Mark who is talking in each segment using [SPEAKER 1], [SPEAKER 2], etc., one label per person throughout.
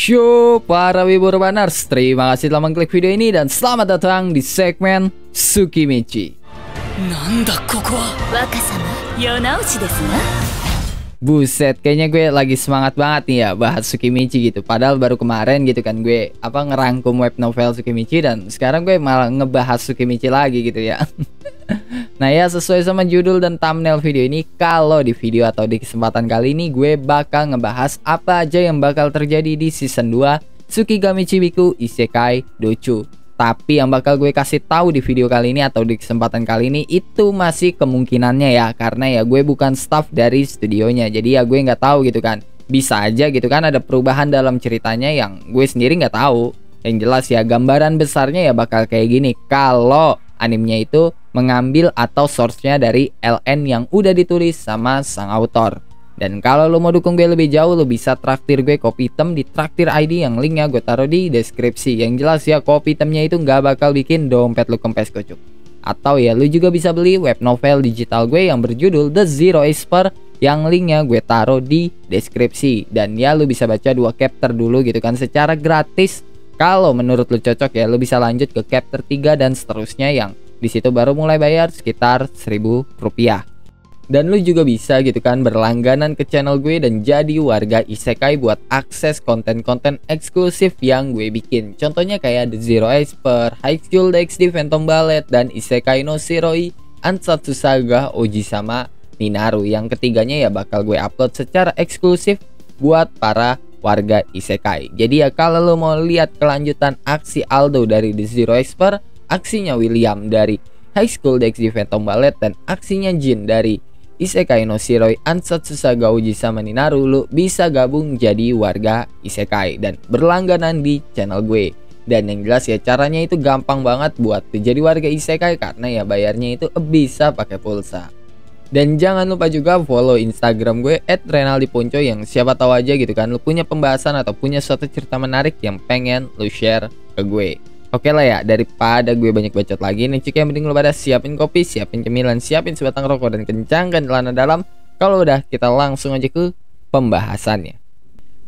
[SPEAKER 1] Yo, para wibu urbaners, terima kasih telah mengklik video ini dan selamat datang di segmen Tsukimichi. Buset, kayaknya gue lagi semangat banget nih ya bahas Tsukimichi gitu. Padahal baru kemarin gitu kan gue ngerangkum web novel Tsukimichi dan sekarang gue malah ngebahas Tsukimichi lagi gitu ya. Nah ya, sesuai sama judul dan thumbnail video ini, kalau di video atau di kesempatan kali ini gue bakal ngebahas apa aja yang bakal terjadi di season 2 Tsukigami Chibiku Isekai Dochu. Tapi yang bakal gue kasih tahu di video kali ini atau di kesempatan kali ini itu masih kemungkinannya ya, karena ya gue bukan staff dari studionya. Jadi ya gue nggak tahu gitu kan. Bisa aja gitu kan ada perubahan dalam ceritanya yang gue sendiri nggak tahu. Yang jelas ya gambaran besarnya ya bakal kayak gini. Kalau animenya itu mengambil atau source-nya dari LN yang udah ditulis sama sang autor. Dan kalau lo mau dukung gue lebih jauh, lo bisa traktir gue kopi hitam di Traktir ID yang linknya gue taruh di deskripsi. Yang jelas ya kopi hitamnya itu nggak bakal bikin dompet lo kempes kocok. Atau ya lo juga bisa beli web novel digital gue yang berjudul The Zero Esper yang linknya gue taruh di deskripsi. Dan ya lo bisa baca 2 chapter dulu gitu kan secara gratis. Kalau menurut lo cocok ya lo bisa lanjut ke chapter 3 dan seterusnya yang di situ baru mulai bayar sekitar Rp1.000. Dan lu juga bisa gitu kan berlangganan ke channel gue dan jadi warga isekai buat akses konten-konten eksklusif yang gue bikin. Contohnya kayak The Zero Esper, High School DxD Phantom Ballet, dan Isekai no Shiroi Ansatsu Saga Oji-sama Ninaru. Yang ketiganya ya bakal gue upload secara eksklusif buat para warga isekai. Jadi ya kalau lo mau lihat kelanjutan aksi Aldo dari The Zero Esper, aksinya William dari High School DxD Phantom Ballet, dan aksinya Jin dari Isekai no Shiroi Ansatsu Saga Oji-sama Ninaru, lu bisa gabung jadi warga isekai dan berlangganan di channel gue. Dan yang jelas ya caranya itu gampang banget buat jadi warga isekai karena ya bayarnya itu bisa pakai pulsa. Dan jangan lupa juga follow Instagram gue @renaldiponco yang siapa tahu aja gitu kan lu punya pembahasan atau punya suatu cerita menarik yang pengen lu share ke gue. Oke lah ya, daripada gue banyak bacot lagi nih cuy, yang penting lo pada siapin kopi, siapin cemilan, siapin sebatang rokok, dan kencangkan celana dalam. Kalau udah, kita langsung aja ke pembahasannya.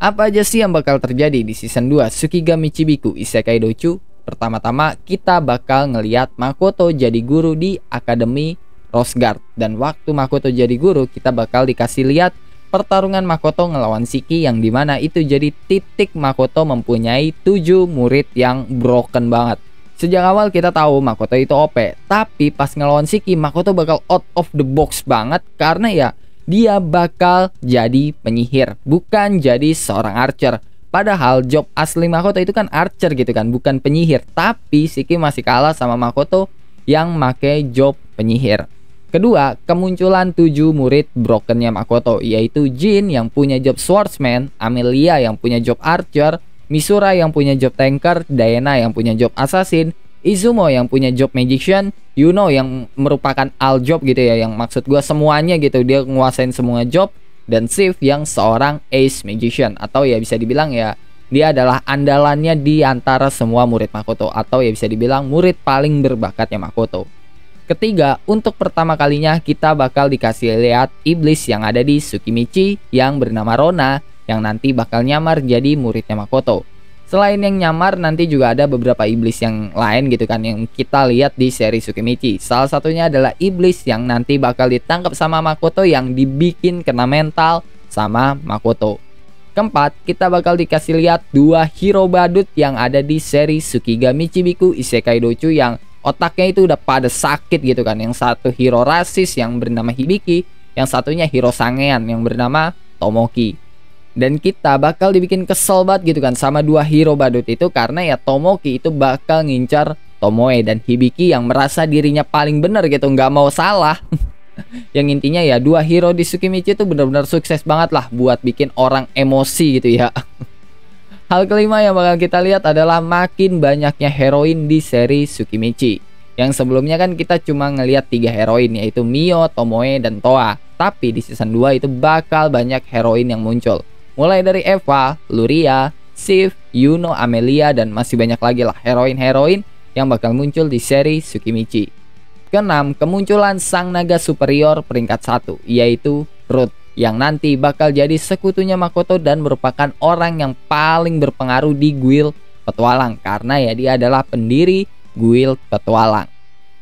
[SPEAKER 1] Apa aja sih yang bakal terjadi di season 2 Tsukigami Chibiku Isekai Dochu? Pertama-tama kita bakal ngeliat Makoto jadi guru di Akademi Rose Guard. Dan waktu Makoto jadi guru, kita bakal dikasih lihat pertarungan Makoto ngelawan Shiki yang dimana itu jadi titik Makoto mempunyai 7 murid yang broken banget. Sejak awal kita tahu Makoto itu OP, tapi pas ngelawan Shiki Makoto bakal out of the box banget karena ya dia bakal jadi penyihir, bukan jadi seorang archer. Padahal job asli Makoto itu kan archer gitu kan, bukan penyihir. Tapi Shiki masih kalah sama Makoto yang make job penyihir. Kedua, kemunculan 7 murid brokennya Makoto, yaitu Jin yang punya job swordsman, Amelia yang punya job archer, Misura yang punya job tanker, Daena yang punya job assassin, Izumo yang punya job magician, Yuno yang merupakan all job gitu ya, yang maksud gua semuanya gitu, dia nguasain semua job, dan Sif yang seorang ace magician, atau ya bisa dibilang ya dia adalah andalannya di antara semua murid Makoto, atau ya bisa dibilang murid paling berbakatnya Makoto. Ketiga, untuk pertama kalinya kita bakal dikasih lihat iblis yang ada di Tsukimichi yang bernama Rona yang nanti bakal nyamar jadi muridnya Makoto. Selain yang nyamar, nanti juga ada beberapa iblis yang lain gitu kan yang kita lihat di seri Tsukimichi. Salah satunya adalah iblis yang nanti bakal ditangkap sama Makoto yang dibikin kena mental sama Makoto. Keempat, kita bakal dikasih lihat 2 hero badut yang ada di seri Tsukigami Chibiku Isekai Dochu yang otaknya itu udah pada sakit gitu kan. Yang satu hero rasis yang bernama Hibiki, yang satunya hero sangean yang bernama Tomoki. Dan kita bakal dibikin kesel banget gitu kan sama 2 hero badut itu karena ya Tomoki itu bakal ngincar Tomoe dan Hibiki yang merasa dirinya paling bener gitu, nggak mau salah. Yang intinya ya 2 hero di Tsukimichi itu benar-benar sukses banget lah buat bikin orang emosi gitu ya. Hal kelima yang bakal kita lihat adalah makin banyaknya heroin di seri Tsukimichi. Yang sebelumnya kan kita cuma ngelihat 3 heroin, yaitu Mio, Tomoe, dan Toa. Tapi di season 2 itu bakal banyak heroin yang muncul. Mulai dari Eva, Luria, Sif, Yuno, Amelia, dan masih banyak lagi lah heroin-heroin yang bakal muncul di seri Tsukimichi. Keenam, kemunculan sang naga superior peringkat 1, yaitu Ruth. yang nanti bakal jadi sekutunya Makoto dan merupakan orang yang paling berpengaruh di guild petualang karena ya dia adalah pendiri guild petualang.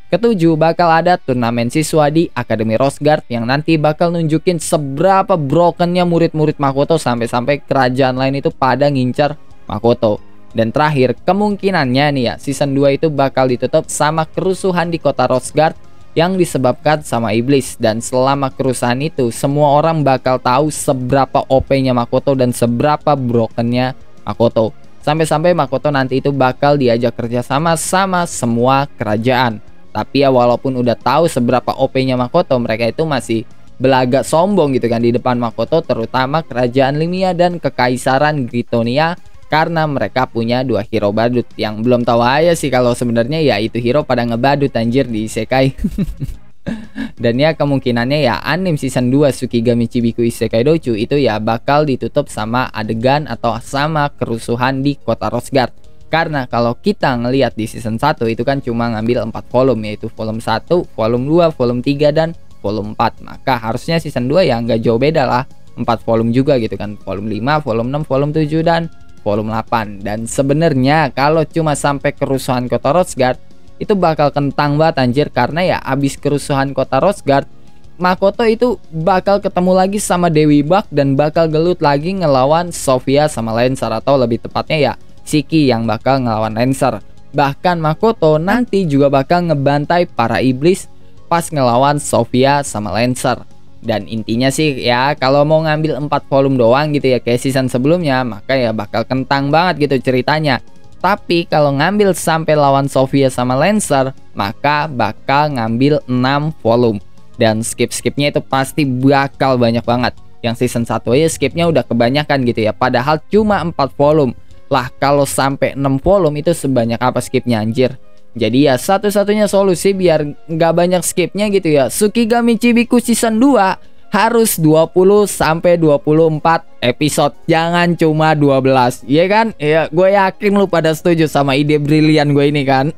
[SPEAKER 1] Ketujuh, bakal ada turnamen siswa di Akademi Rose Guard yang nanti bakal nunjukin seberapa brokennya murid-murid Makoto sampai-sampai kerajaan lain itu pada ngincar Makoto. Dan terakhir, kemungkinannya nih ya, season 2 itu bakal ditutup sama kerusuhan di kota Rose Guard yang disebabkan sama iblis. Dan selama kerusuhan itu, semua orang bakal tahu seberapa OP-nya Makoto dan seberapa brokennya Makoto. Sampai-sampai Makoto nanti itu bakal diajak kerjasama sama semua kerajaan. Tapi ya walaupun udah tahu seberapa OP-nya Makoto, mereka itu masih belagak sombong gitu kan di depan Makoto, terutama kerajaan Limia dan kekaisaran Gritonia. Karena mereka punya 2 hero badut yang belum tahu aja sih kalau sebenarnya ya itu hero pada ngebadut anjir di isekai. Dan ya kemungkinannya ya anime season 2 Tsukigami Chibiku Isekai Dochu itu ya bakal ditutup sama adegan atau sama kerusuhan di kota Rose Guard. Karena kalau kita ngelihat di season 1 itu kan cuma ngambil 4 volume, yaitu volume 1, volume 2, volume 3, dan volume 4. Maka harusnya season 2 ya nggak jauh beda lah, 4 volume juga gitu kan, volume 5, volume 6, volume 7, dan volume 8. Dan sebenarnya kalau cuma sampai kerusuhan kota Rose Guard itu bakal kentang banget anjir, karena ya abis kerusuhan kota Rose Guard Makoto itu bakal ketemu lagi sama Dewi Bug dan bakal gelut lagi ngelawan Sofia sama Lancer, atau lebih tepatnya ya Shiki yang bakal ngelawan Lancer. Bahkan Makoto nanti juga bakal ngebantai para iblis pas ngelawan Sofia sama Lancer. Dan intinya sih ya kalau mau ngambil 4 volume doang gitu ya kayak season sebelumnya, maka ya bakal kentang banget gitu ceritanya. Tapi kalau ngambil sampai lawan Sofia sama Lancer, maka bakal ngambil 6 volume. Dan skip-skipnya itu pasti bakal banyak banget. Yang season 1 aja skipnya udah kebanyakan gitu ya, padahal cuma 4 volume. Lah kalau sampai 6 volume itu sebanyak apa skipnya anjir. Jadi ya satu-satunya solusi biar nggak banyak skipnya gitu ya, Tsukigami Chibiku season 2 harus 20 sampai 24 episode, jangan cuma 12. Iya kan? Ya gue yakin lu pada setuju sama ide brilian gue ini kan.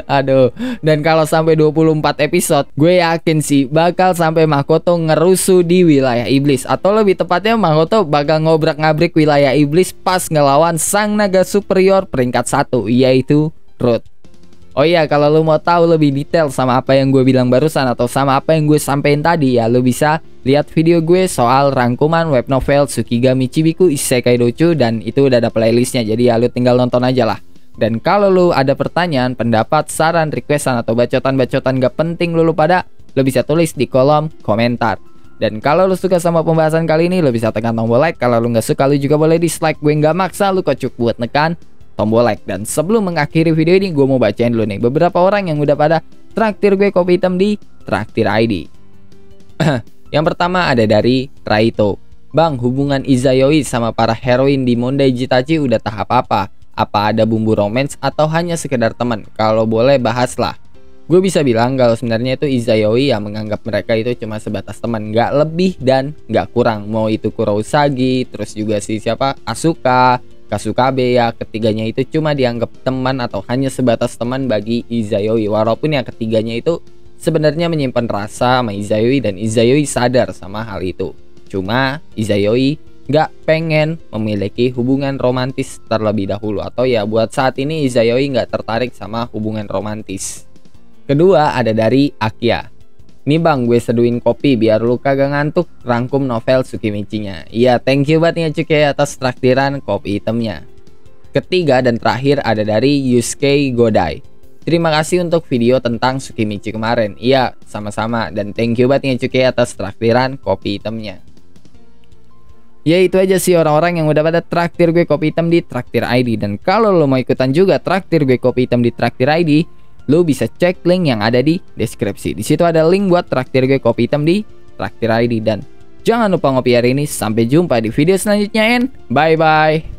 [SPEAKER 1] Aduh, dan kalau sampai 24 episode, gue yakin sih bakal sampai Makoto ngerusuh di wilayah iblis, atau lebih tepatnya Makoto bakal ngobrak-ngabrik wilayah iblis pas ngelawan sang naga superior peringkat 1, yaitu Root. Oh iya, kalau lu mau tahu lebih detail sama apa yang gue bilang barusan atau sama apa yang gue sampein tadi ya, lu bisa lihat video gue soal rangkuman web novel Tsukigami Chibiku Isekai Dochu, dan itu udah ada playlistnya, jadi ya lu tinggal nonton aja lah. Dan kalau lu ada pertanyaan, pendapat, saran, requestan, atau bacotan-bacotan gak penting lu pada, lu bisa tulis di kolom komentar. Dan kalau lu suka sama pembahasan kali ini, lu bisa tekan tombol like. Kalau lu gak suka, lu juga boleh dislike. Gue gak maksa, lu kocok buat nekan tombol like. Dan sebelum mengakhiri video ini, gue mau bacain dulu nih beberapa orang yang udah pada traktir gue kopi hitam di Traktir ID. Yang pertama ada dari Raito. Bang, hubungan Izayoi sama para heroin di Mondai Jitachi udah tahap apa? Apa ada bumbu romance atau hanya sekedar teman? Kalau boleh bahaslah. Gue bisa bilang kalau sebenarnya itu Izayoi yang menganggap mereka itu cuma sebatas teman, nggak lebih dan nggak kurang. Mau itu Kurousagi, terus juga si siapa Asuka, Kasukabe ya, ketiganya itu cuma dianggap teman atau hanya sebatas teman bagi Izayoi. Walaupun yang ketiganya itu sebenarnya menyimpan rasa sama Izayoi dan Izayoi sadar sama hal itu. Cuma Izayoi nggak pengen memiliki hubungan romantis terlebih dahulu, atau ya buat saat ini Izayoi nggak tertarik sama hubungan romantis. Kedua ada dari Akia. Nih bang, gue seduhin kopi biar lu kagak ngantuk, rangkum novel Tsukimichi-nya. Iya, thank you banget ya Cuke atas traktiran kopi hitamnya. Ketiga dan terakhir ada dari Yusuke Godai. Terima kasih untuk video tentang Tsukimichi kemarin. Iya, sama-sama, dan thank you banget ya Cuke atas traktiran kopi hitamnya. Ya itu aja sih orang-orang yang udah pada traktir gue kopi hitam di Traktir ID. Dan kalau lo mau ikutan juga traktir gue kopi hitam di Traktir ID, lo bisa cek link yang ada di deskripsi. Di situ ada link buat traktir gue kopi hitam di Traktir ID. Dan jangan lupa ngopi hari ini. Sampai jumpa di video selanjutnya, and bye bye.